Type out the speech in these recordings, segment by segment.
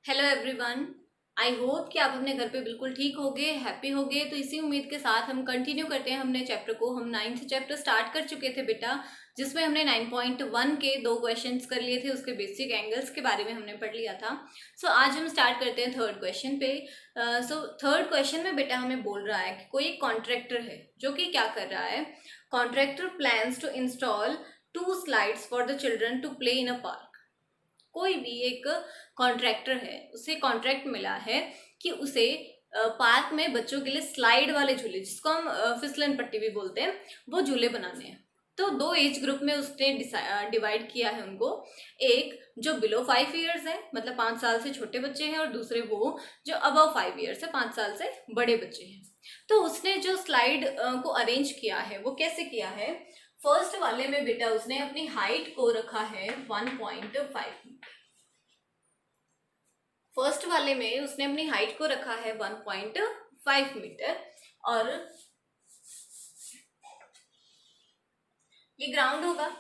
Hello everyone. I hope कि आप अपने घर पे बिल्कुल ठीक होगे, हैप्पी होगे। तो इसी उम्मीद के साथ हम कंटिन्यू करते हैं हमने चैप्टर को। हम 9th चैप्टर स्टार्ट कर चुके थे बेटा, जिसमें हमने 9.1 के 2 क्वेश्चंस कर लिए थे। उसके बेसिक एंगल्स के बारे में हमने पढ़ लिया था। आज हम स्टार्ट करते हैं थर्ड क्वेश्चन पे। थर्ड क्वेश्चन में बेटा हमें बोल रहा है कि कोई एक कॉन्ट्रैक्टर है जो कि क्या कर रहा है। Contractor plans to install 2 slides for the children to play in a park. कोई भी एक कॉन्ट्रैक्टर है, उसे कॉन्ट्रैक्ट मिला है कि उसे पार्क में बच्चों के लिए स्लाइड वाले झूले, जिसको हम फिसलन पट्टी भी बोलते हैं, वो झूले बनाने हैं। तो 2 एज ग्रुप में उसने डिवाइड किया है उनको। एक जो बिलो 5 ईयर्स है, मतलब 5 साल से छोटे बच्चे हैं, और दूसरे वो जो अबव 5 ईयर्स है, 5 साल से बड़े बच्चे हैं। तो उसने जो स्लाइड को अरेंज किया है वो कैसे किया है। फर्स्ट वाले में बेटा उसने अपनी हाइट को रखा है 1.5। फर्स्ट वाले में उसने अपनी हाइट को रखा है 1.5 मीटर, और ये ग्राउंड होगा।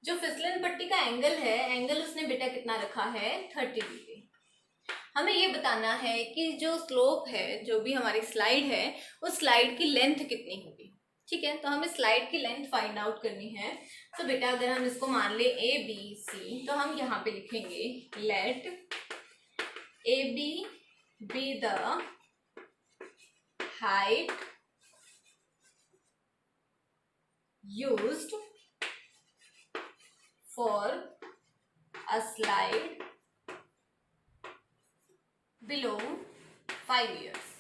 जो फिसलन पट्टी का एंगल है, एंगल उसने बेटा कितना रखा है 30 डिग्री। हमें ये बताना है कि जो स्लोप है, जो भी हमारी स्लाइड है, उस स्लाइड की लेंथ कितनी होगी। ठीक है, तो हमें स्लाइड की लेंथ फाइंड आउट करनी है। तो बेटा अगर हम इसको मान ले ए बी सी, तो हम यहाँ पे लिखेंगे late AB be the height used for a slide below 5 years।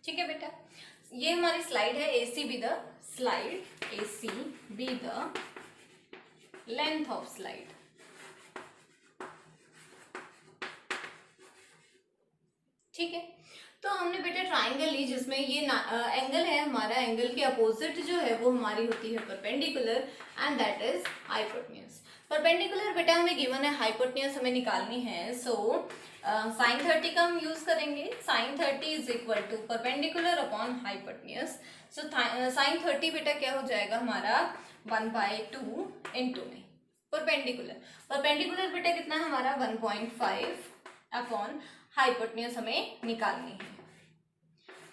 ठीक है बेटा, ये हमारी स्लाइड है। AC be the slide, AC be the length of slide। ठीक है, तो हमने बेटा ट्राइंगल ली जिसमें ये एंगल है हमारा। एंगल के अपोजिट जो है वो हमारी होती है perpendicular, and that is hypotenuse. Perpendicular बेटा हमें गिवन है, हाइपोटेन्यूज हमें निकालनी है। सो साइन 30 का हम यूज करेंगे। Sine 30 is equal to perpendicular upon hypotenuse. So sine 30 बेटा क्या हो जाएगा हमारा 1/2 इंटू में परपेंडिकुलर। परपेंडिकुलर बेटा कितना है हमारा 1.5 अपॉन हाइपोटेन्यूज हमें निकालनी है।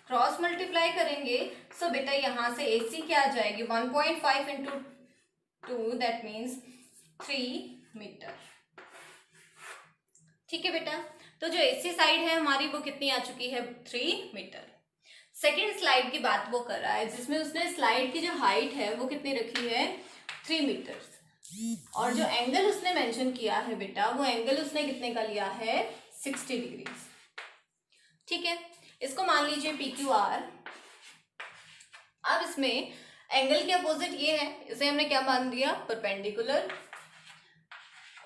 क्रॉस मल्टीप्लाई करेंगे। सो बेटा यहां से AC क्या आ जाएगी 1.5 इंटू 2, दैट मीन्स 3 मीटर। ठीक है बेटा, तो जो AC साइड है हमारी वो कितनी आ चुकी है 3 मीटर। सेकेंड स्लाइड की बात वो कर रहा है जिसमें उसने स्लाइड की जो हाइट है वो कितनी रखी है 3 मीटर, और जो एंगल उसने मेंशन किया है बेटा, वो एंगल उसने कितने का लिया है 60 डिग्री। ठीक है, इसको मान लीजिए PQR। अब इसमें एंगल के अपोजिट ये है, इसे हमने क्या मान दिया परपेंडिकुलर।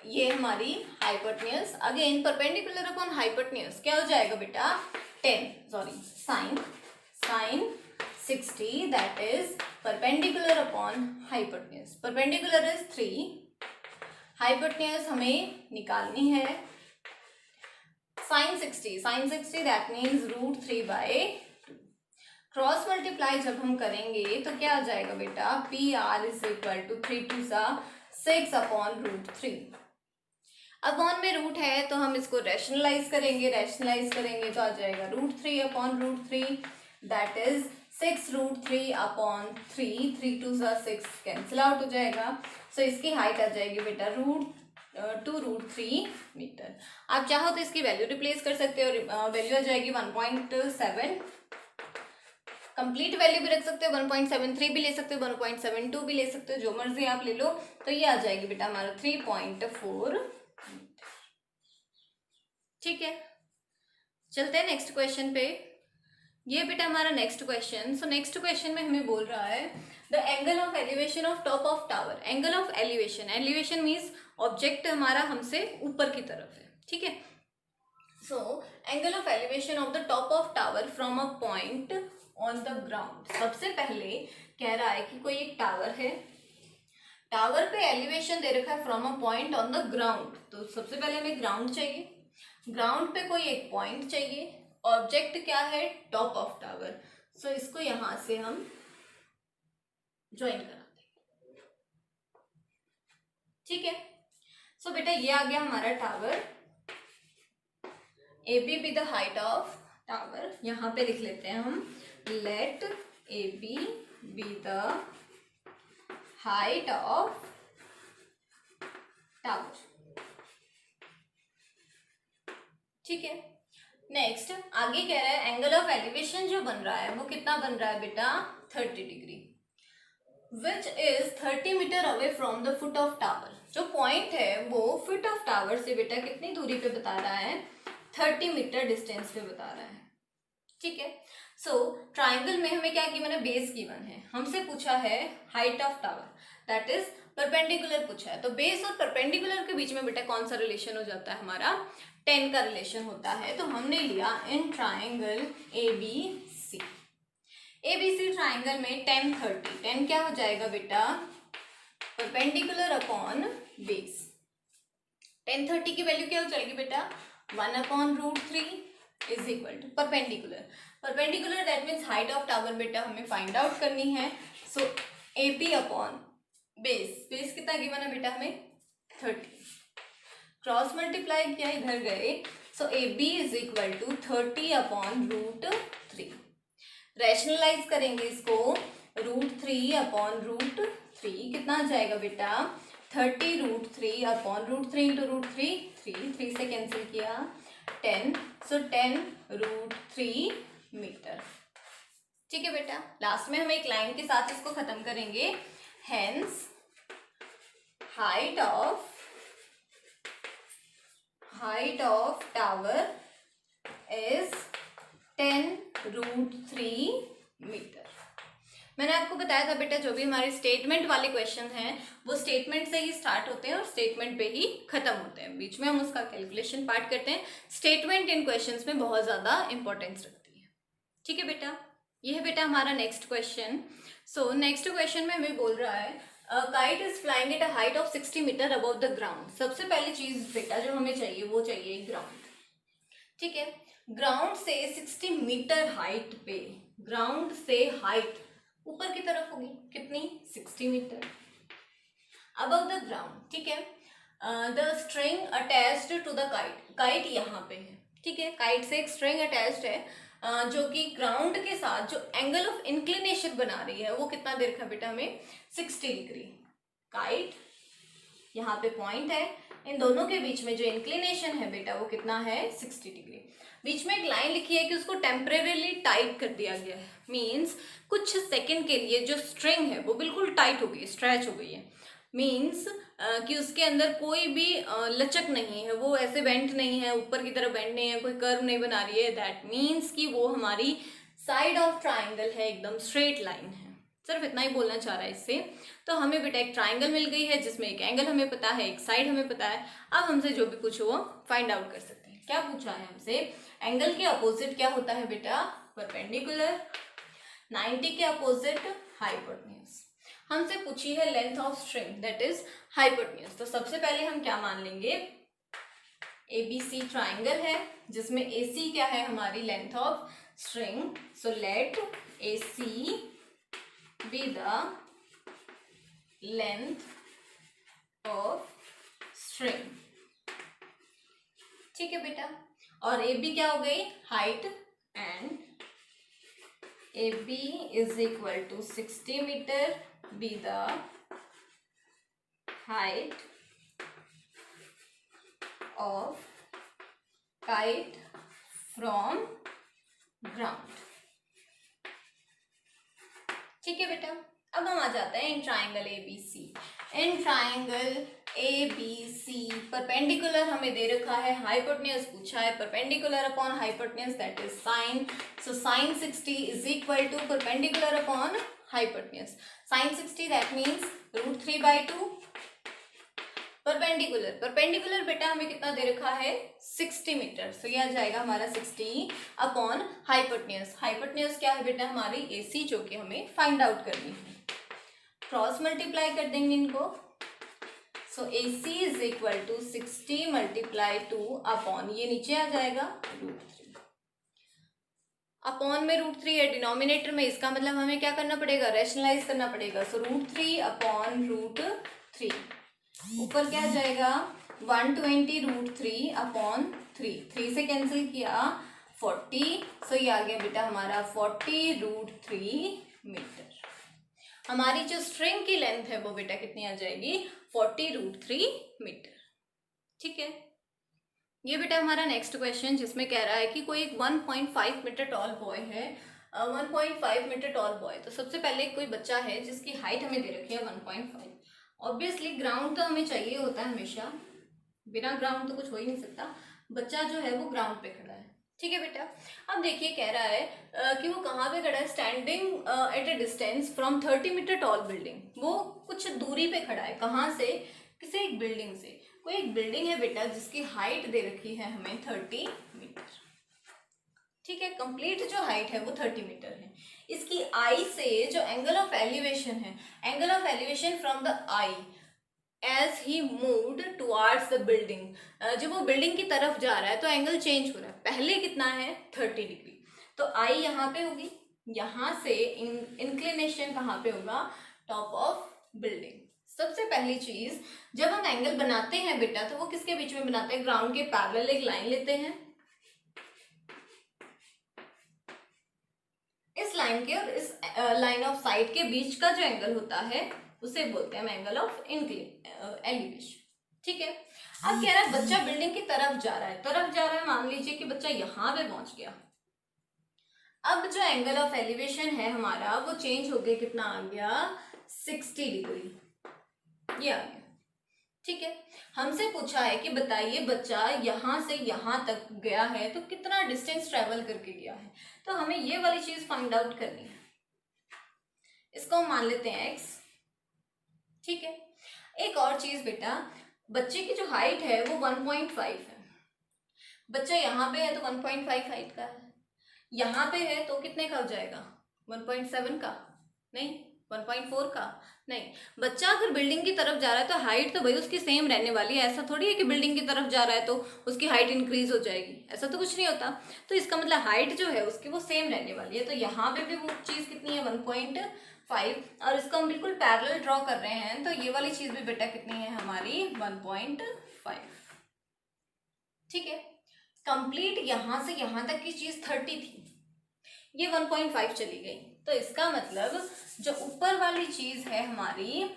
ये हमारी hypotenuse, again perpendicular upon hypotenuse क्या हो जाएगा बेटा 10 sine 60, that is perpendicular upon hypotenuse. Perpendicular is 3, hypotenuse हमें निकालनी है sine 60 that means √3/2। Cross multiply जब हम करेंगे तो क्या आ जाएगा बेटा PR is equal to 3 2 6 upon √3। Upon में रूट है तो हम इसको रैशनलाइज करेंगे। रैशनलाइज करेंगे तो आ जाएगा √3 upon √3, that is 6√3 upon 3। 3 2 6 cancel out हो जाएगा। सो इसकी हाइट आ जाएगी बेटा √2√3 मीटर। आप चाहो तो इसकी वैल्यू रिप्लेस कर सकते हो, वैल्यू आ जाएगी 1.7। कंप्लीट वैल्यू भी रख सकते हो, 1.73 भी ले सकते हो, 1.72 भी ले सकते हो, जो मर्जी आप ले लो। तो ये आ जाएगी बेटा हमारा 3.4। ठीक है, चलते हैं नेक्स्ट क्वेश्चन पे। ये बेटा हमारा next question. So next question में हमें बोल रहा है the angle of elevation of top of tower. Angle of elevation, elevation means object हमारा हमसे ऊपर की तरफ है। ठीक है, so angle of elevation of the top of tower from a point on the ground. सबसे पहले कह रहा है कि कोई एक टावर है, टावर पे एलिवेशन दे रखा है from a point on the ground. तो सबसे पहले हमें ग्राउंड चाहिए, ग्राउंड पे कोई एक पॉइंट चाहिए, ऑब्जेक्ट क्या है टॉप ऑफ टावर। सो इसको यहां से हम ज्वाइन कराते हैं। ठीक है, सो बेटा ये आ गया हमारा tower. A B be the height of tower, यहाँ पे लिख लेते हैं हम, let A B be the height of tower. ठीक है, नेक्स्ट आगे कह रहा है एंगल ऑफ एलिवेशन जो बन रहा है वो कितना बन रहा है बेटा, 30 degree, which is 30 metre away from the foot of tower. जो पॉइंट है वो फुट ऑफ टावर से बेटा कितनी दूरी पे बता रहा है, 30 मीटर डिस्टेंस पे बता रहा है। ठीक है, सो ट्राइंगल में हमें क्या गिवन है, बेस गिवन है, हमसे पूछा है height of tower, that is perpendicular पूछा है। तो बेस और परपेंडिकुलर के बीच में बेटा कौन सा रिलेशन हो जाता है हमारा, 10 का रिलेशन होता है। तो हमने लिया इन ट्राइंगल ABC, ABC ट्राइंगल में 10 30, 10 क्या हो जाएगा बेटा, परपेंडिकुलर अपॉन बेस। 10 30 की वैल्यू क्या हो जाएगी बेटा, 1/√3 is equal to perpendicular, perpendicular that means height of tower बेटा हमें फाइंड आउट करनी है। So AP upon base, base कितना गिवन है बेटा हमें, 30, क्रॉस मल्टीप्लाई किया इधर गए, so AB is equal to 30/√3। Rationalize करेंगे इसको, √3 अपॉन √3 कितना आ जाएगा बेटा, 30√3/√3 इंटू √3, 3 से कैंसिल किया, 10, सो 10√3 मीटर। ठीक है बेटा, लास्ट में हम एक लाइन के साथ इसको खत्म करेंगे, hence height of tower is 10√3 metre. मैंने आपको बताया था बेटा जो भी हमारे स्टेटमेंट वाले क्वेश्चन हैं वो स्टेटमेंट से ही स्टार्ट होते हैं और स्टेटमेंट पे ही खत्म होते हैं, बीच में हम उसका कैलकुलेशन पार्ट करते हैं। स्टेटमेंट इन क्वेश्चंस में बहुत ज़्यादा इंपॉर्टेंस रखती है। ठीक है बेटा, ये है बेटा हमारा next question. So next question में हमें बोल रहा है kite is flying at a height of 60 metre above the ground. सबसे पहली चीज बेटा जो हमें चाहिए वो चाहिए ग्राउंड। ठीक है, ग्राउंड से 60 मीटर हाइट पे, ग्राउंड से हाइट ऊपर की तरफ होगी कितनी, 60 मीटर अबव द ग्राउंड। ठीक है, the string attached to the kite, kite यहाँ पे है। ठीक है, काइट से एक स्ट्रिंग अटैच्ड है जो कि ग्राउंड के साथ जो एंगल ऑफ इंक्लिनेशन बना रही है वो कितना दे रखा है बेटा हमें, 60 डिग्री। काइट यहाँ पे पॉइंट है, इन दोनों के बीच में जो इंक्लिनेशन है बेटा वो कितना है, 60 डिग्री। बीच में एक लाइन लिखी है कि उसको टेम्परेरीली टाइट कर दिया गया है, मीन्स कुछ सेकंड के लिए जो स्ट्रिंग है वो बिल्कुल टाइट हो गई, स्ट्रेच हो गई है। मीन्स कि उसके अंदर कोई भी लचक नहीं है, वो ऐसे बेंट नहीं है, ऊपर की तरफ बेंट नहीं है, कोई कर्व नहीं बना रही है। दैट मीन्स कि वो हमारी साइड ऑफ ट्राइंगल है, एकदम स्ट्रेट लाइन है। सिर्फ इतना ही बोलना चाह रहा है इससे। तो हमें बेटा एक ट्राइंगल मिल गई है जिसमें एक एंगल हमें पता है, एक साइड हमें पता है। अब हमसे जो भी पूछो वो फाइंड आउट कर सकते हैं। क्या पूछा है हमसे, एंगल के अपोजिट क्या होता है बेटा, परपेंडिकुलर, 90 के अपोजिट हाइपोटेन्यूज। हमसे पूछी है length of string that is hypotenuse. तो सबसे पहले हम क्या मान लेंगे, ABC ट्राइंगल है जिसमें AC क्या है, हमारी length of string. So let AC be the length of string। ठीक है बेटा, और AB क्या हो गई, height, and AB is equal to 60 metre be the height of kite from ground। ठीक है बेटा, अब हम आ जाते हैं in triangle ABC। In triangle ABC perpendicular हमें दे रखा है, हाइपोटेन्यूज पूछा है, perpendicular upon hypotenuse that is sine. So sine 60 is equal to perpendicular upon hypotenuse. Sine 60 that means √3/2। Perpendicular, perpendicular बेटा हमें कितना दे रखा है, 60 मीटर। सो यह आ जाएगा हमारा 60 अपॉन हाइपोटेन्यूज। हाइपोटेन्यूज क्या है बेटा, हमारी AC जो कि हमें फाइंड आउट करनी है। क्रॉस मल्टीप्लाई कर देंगे इनको। So AC is equal to 60 × 2 upon, ये नीचे आ जाएगा √3। अपॉन में √3 है डिनोमिनेटर में, इसका मतलब हमें क्या करना पड़ेगा, रैशनलाइज करना पड़ेगा। सो √3 अपॉन √3, ऊपर क्या आ जाएगा 120√3 अपॉन 3 से कैंसिल किया 40, सो ये आ गया बेटा हमारा 40√3 मीटर। हमारी जो स्ट्रिंग की लेंथ है वो बेटा कितनी आ जाएगी 40√3 मीटर। ठीक है, ये बेटा हमारा नेक्स्ट क्वेश्चन जिसमें कह रहा है कि कोई एक 1.5 मीटर टॉल बॉय है, 1.5 मीटर टॉल बॉय। तो सबसे पहले कोई बच्चा है जिसकी हाइट हमें दे रखी है 1.5। ऑब्वियसली ग्राउंड तो हमें चाहिए होता है हमेशा, बिना ग्राउंड तो कुछ हो ही नहीं सकता। बच्चा जो है वो ग्राउंड पे खड़ा है। ठीक है बेटा, अब देखिए कह रहा है कि वो कहाँ पे खड़ा है, standing at a distance from 30 metre tall building. वो कुछ दूरी पे खड़ा है, कहाँ से, किसी एक बिल्डिंग से। कोई एक बिल्डिंग है बेटा जिसकी हाइट दे रखी है हमें 30 मीटर। ठीक है, कंप्लीट जो हाइट है वो 30 मीटर है। इसकी आई से जो एंगल ऑफ एलिवेशन है, angle of elevation from the eye as he moved towards the building, जब वो बिल्डिंग की तरफ जा रहा है तो एंगल चेंज हो रहा है। पहले कितना है 30 डिग्री, तो आई यहाँ पे होगी, यहाँ से इंक्लिनेशन कहाँ पे होगा, टॉप ऑफ बिल्डिंग। सबसे पहली चीज, जब हम एंगल बनाते हैं बेटा तो वो किसके बीच में बनाते हैं, ग्राउंड के पैरेलल एक लाइन लेते हैं, इस लाइन के और इस लाइन ऑफ साइड के बीच का जो एंगल होता है उसे बोलते हैं एंगल ऑफ एलिवेशन। ठीक है, अब कह रहा है बच्चा बिल्डिंग की तरफ जा रहा है, मान लीजिए कि बच्चा यहाँ पे पहुंच गया। अब जो एंगल ऑफ एलिवेशन है हमारा वो चेंज हो गया, कितना आ गया 60 डिग्री, ये आ गया। ठीक है, हमसे पूछा है कि बताइए बच्चा यहाँ से यहाँ तक गया है तो कितना डिस्टेंस ट्रेवल करके गया है। तो हमें ये वाली चीज फाइंड आउट करनी है। इसको हम मान लेते हैं x। ठीक है, एक और चीज बेटा, बच्चे की जो हाइट है वो 1.5 है। बच्चा यहाँ पे है तो 1.5 हाइट का है, यहाँ पे है तो कितने का हो जाएगा 1.7 का, नहीं 1.4 का, नहीं। बच्चा अगर बिल्डिंग की तरफ जा रहा है तो हाइट तो भाई उसकी सेम रहने वाली है। ऐसा थोड़ी है कि बिल्डिंग की तरफ जा रहा है तो उसकी हाइट इंक्रीज हो जाएगी, ऐसा तो कुछ नहीं होता। तो इसका मतलब हाइट जो है उसकी वो सेम रहने वाली है। तो यहाँ पे भी वो चीज कितनी है 1.5, और इसको हम बिल्कुल पैरेलल ड्रॉ कर रहे हैं तो ये वाली चीज भी बेटा कितनी है हमारी 1.5। ठीक है, कंप्लीट यहाँ से यहाँ तक की चीज 30 थी, ये 1.5 चली गई। तो इसका मतलब जो ऊपर वाली चीज है हमारी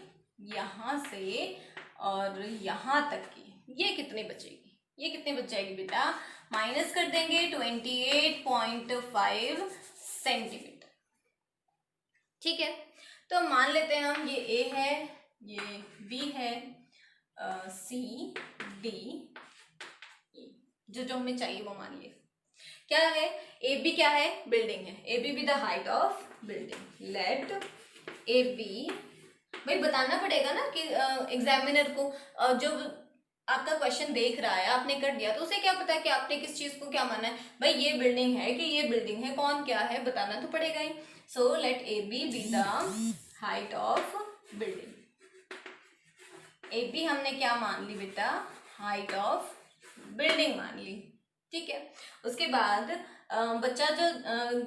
यहाँ से और यहाँ तक की, ये कितनी बचेगी, ये कितनी बच जाएगी बेटा, माइनस कर देंगे 28.5 सेंटीमीटर। ठीक है, तो मान लेते हैं हम ये A है, ये B है, C D E, जो हमें चाहिए वो मान लिए। क्या है ए बी, क्या है बिल्डिंग है, A B be the height of building. Let A B, भाई बताना पड़ेगा ना कि एग्जामिनर को जो आपका क्वेश्चन देख रहा है आपने कर दिया तो उसे क्या पता है कि आपने किस चीज को क्या माना है। भाई ये बिल्डिंग है कि ये बिल्डिंग है, कौन क्या है बताना तो पड़ेगा ही। So let A B be the height of building. A B हमने क्या मान ली बेटा, हाइट ऑफ बिल्डिंग मान ली। ठीक है, उसके बाद बच्चा जो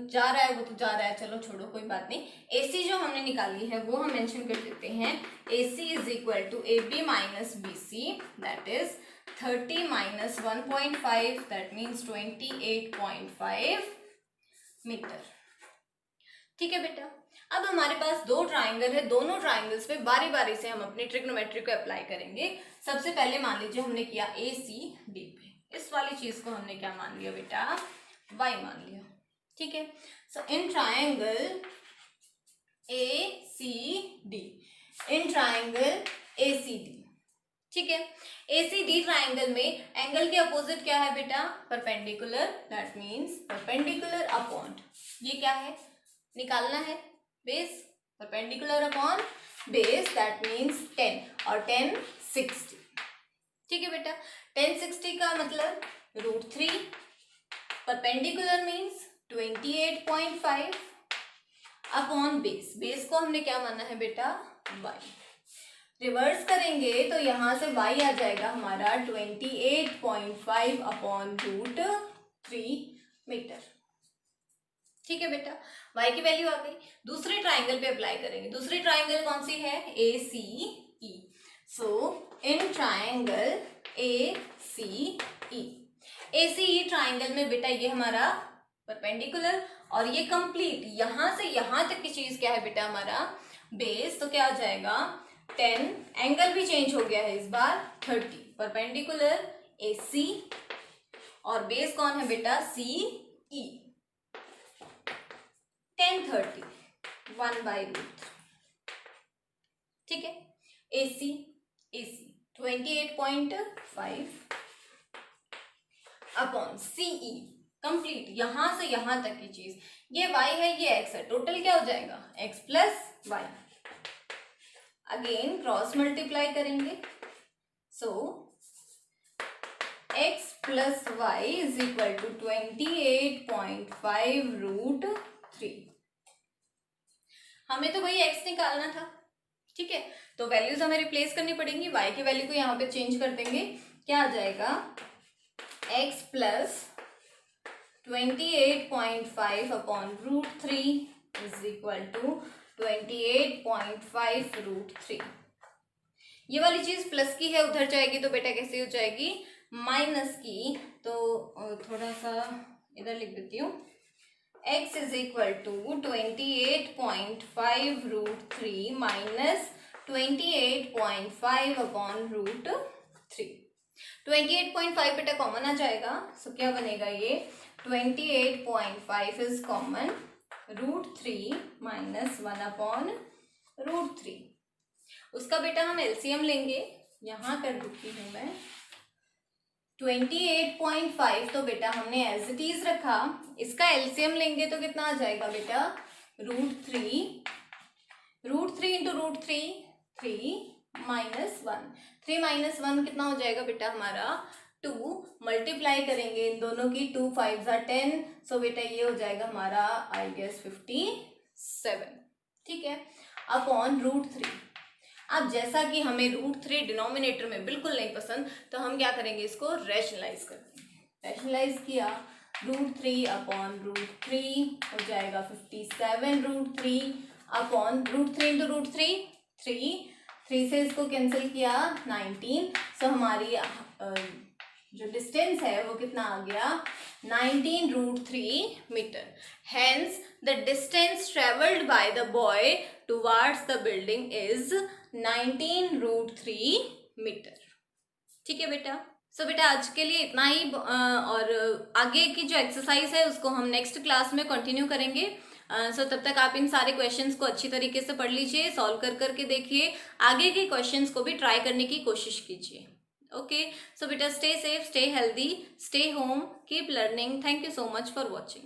जा रहा है वो तो जा रहा है, चलो छोड़ो कोई बात नहीं। AC जो हमने निकाली है वो हम मेंशन कर देते हैं। AC is equal to AB minus BC, that is 30 minus 1.5, that means 28.5 metre. ठीक है बेटा, अब हमारे पास दो ट्राइंगल है, दोनों ट्राइंगल्स पे बारी बारी से हम अपनी ट्रिग्नोमेट्री को अप्लाई करेंगे। सबसे पहले मान लीजिए हमने किया ACD पे, इस वाली चीज को हमने क्या मान लिया बेटा, y मान लिया। ठीक है, so in triangle ACD, in triangle ACD, ठीक है, ACD ट्राइंगल में एंगल के अपोजिट क्या है बेटा, perpendicular, that means perpendicular upon, ये क्या है निकालना है, base, perpendicular upon base, that means 10 और 10 60। ठीक है बेटा, 10 60 का मतलब √3, perpendicular means 28.5 upon base, base को हमने क्या माना है बेटा y। रिवर्स करेंगे तो यहाँ से y आ जाएगा हमारा 28.5 अपॉन √3 मीटर। ठीक है बेटा, y की वैल्यू आ गई। दूसरे ट्राइंगल पे अप्लाई करेंगे, दूसरी ट्राइंगल कौन सी है, ACE। So in triangle ACE। ACE triangle में बेटा ये हमारा परपेंडिकुलर और ये कंप्लीट यहां से यहां तक की चीज क्या है बेटा हमारा बेस, तो क्या आ जाएगा 10, एंगल भी चेंज हो गया है इस बार 30, परपेंडिकुलर AC और बेस कौन है बेटा CE, 10 30 1/√3। ठीक है, AC 28.5 अपॉन CE कंप्लीट यहां से यहां तक की चीज, ये y है ये x है, टोटल क्या हो जाएगा x plus y. Again cross multiply करेंगे, so x plus y is equal to 28.5√3। हमें तो वही x निकालना था, ठीक है, तो वैल्यूज हमें रिप्लेस करनी पड़ेंगी, y की वैल्यू को यहाँ पे चेंज कर देंगे, क्या आ जाएगा x plus 28.5 upon √3 is equal to 28.5√3। ये वाली चीज प्लस की है, उधर जाएगी तो बेटा कैसे हो जाएगी माइनस की, तो थोड़ा सा इधर लिख देती हूँ, x is equal to 28.5√3 minus 28.5 upon √3। 28.5 बेटा कॉमन आ जाएगा, सो क्या बनेगा ये 28.5 इज कॉमन, √3 माइनस 1 अपॉन √3। उसका बेटा हम एलसीएम लेंगे, यहां कर देती हूं मैं 28.5 तो बेटा हमने एज इट इज रखा, इसका एलसीएम लेंगे तो कितना आ जाएगा बेटा √3 इंटू √3 3 माइनस 1, 3 माइनस 1 कितना हो जाएगा बेटा हमारा 2, मल्टीप्लाई करेंगे इन दोनों की, 2 5 10, सो बेटा ये हो जाएगा हमारा आई गेस 57, ठीक है, अपॉन √3। अब जैसा कि हमें √3 डिनोमिनेटर में बिल्कुल नहीं पसंद, तो हम क्या करेंगे इसको रैशनलाइज कर देंगे, रैशनलाइज किया √3 अपॉन √3 हो जाएगा 57√3 अपॉन √3 इंटू √3 3 से इसको कैंसिल किया 19, सो हमारी जो डिस्टेंस है वो कितना आ गया 19√3 metre. Hence the distance travelled by the boy towards the building is 19√3 metre. ठीक है बेटा, सो बेटा आज के लिए इतना ही, और आगे की जो एक्सरसाइज है उसको हम नेक्स्ट क्लास में कंटिन्यू करेंगे। सो तब तक आप इन सारे क्वेश्चंस को अच्छी तरीके से पढ़ लीजिए, सॉल्व कर करके देखिए, आगे के क्वेश्चंस को भी ट्राई करने की कोशिश कीजिए। ओके, सो बेटा stay safe, stay healthy, stay home, keep learning. Thank you so much for watching.